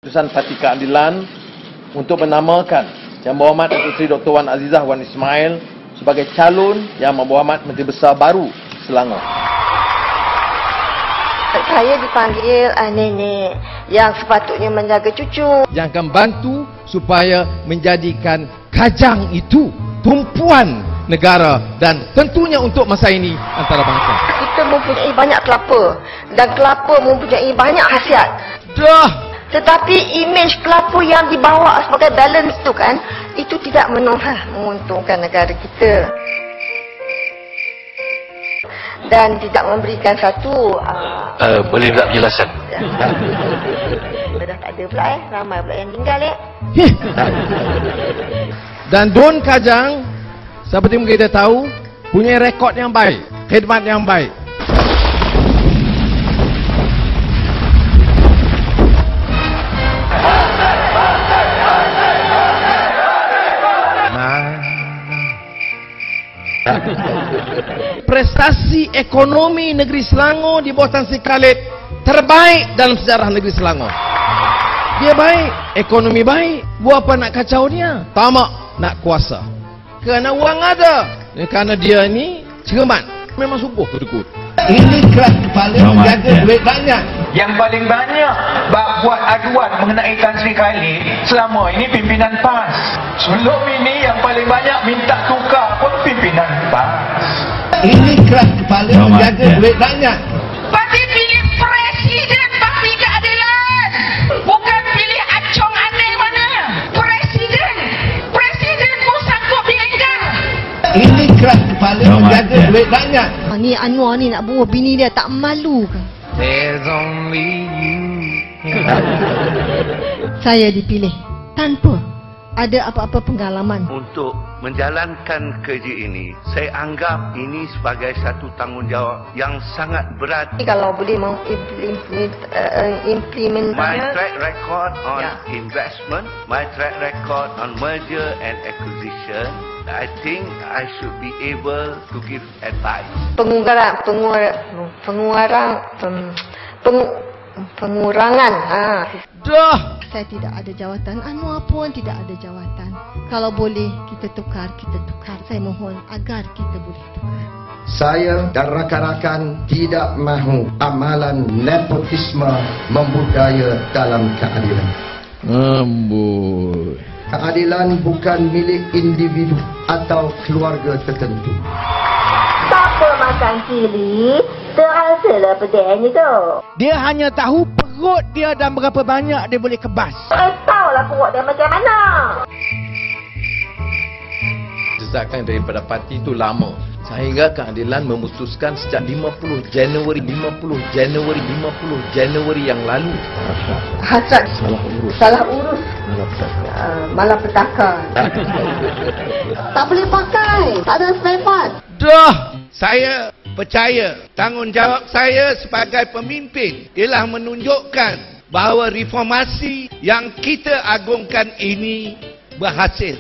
Keputusan Parti Keadilan untuk menamakan Yang Berhormat Datuk Seri Dr. Wan Azizah Wan Ismail sebagai calon Yang Berhormat Menteri Besar baru Selangor. Saya dipanggil nenek yang sepatutnya menjaga cucu, yang akan bantu supaya menjadikan Kajang itu tumpuan negara dan tentunya untuk masa ini antarabangsa. Kita mempunyai banyak kelapa dan kelapa mempunyai banyak khasiat. Tetapi imej kelapa yang dibawa sebagai balance tu kan, itu tidak menguntungkan negara kita. Dan tidak memberikan satu boleh tak penjelasan? Dah tak ada pula ramai pula yang tinggal Dan Don Kajang seperti yang kita tahu punya rekod yang baik, khidmat yang baik. Prestasi ekonomi negeri Selangor di bawah Tan Sri Khalid terbaik dalam sejarah negeri Selangor. Dia baik, ekonomi baik. Buat apa nak kacau dia? Tamak nak kuasa. Kerana wang ada. Kerana dia ni cermat. Memang subuh kedekut. Ini keras kepala menjaga duit banyak. Yang paling banyak buat aduan mengenai Tan Sri Khalid selama ini pimpinan PAS. Sebelum ini yang paling banyak minta tukar pun pimpinan PAS. Ini keras kepala menjaga duit banyak. Parti pilih Presiden Parti Keadilan, bukan pilih acong aneh mana. Presiden pun sanggup dienggar. Ini keras kepala menjaga duit banyak. Ni Anwar ni nak bunuh bini dia, tak malu ke? There's only you. Saya dipilih tanpa ada apa-apa pengalaman. Untuk menjalankan kerja ini, saya anggap ini sebagai satu tanggungjawab yang sangat berat. Kalau boleh mengimplementasikan My track record on investment, my track record on merger and acquisition, I think I should be able to give advice. Pengurangan. Dah. Saya tidak ada jawatan, Anwar pun tidak ada jawatan. Kalau boleh kita tukar, kita tukar. Saya mohon agar kita boleh tukar. Saya dan rakan-rakan tidak mahu amalan nepotisme membudaya dalam keadilan. Amboi. Keadilan bukan milik individu atau keluarga tertentu. Siapa makan cili, terasalah pedihnya tu. Dia hanya tahu perut dia dan berapa banyak dia boleh kebas. Tahulah perut dia macam mana. Desakan daripada parti itu lama. Sehingga keadilan memutuskan sejak 50 Januari yang lalu. Hasrat salah urus. Malapetaka. Tak boleh pakai, tak ada spare part. Dah. Saya percaya tanggungjawab saya sebagai pemimpin ialah menunjukkan bahawa reformasi yang kita agungkan ini berhasil.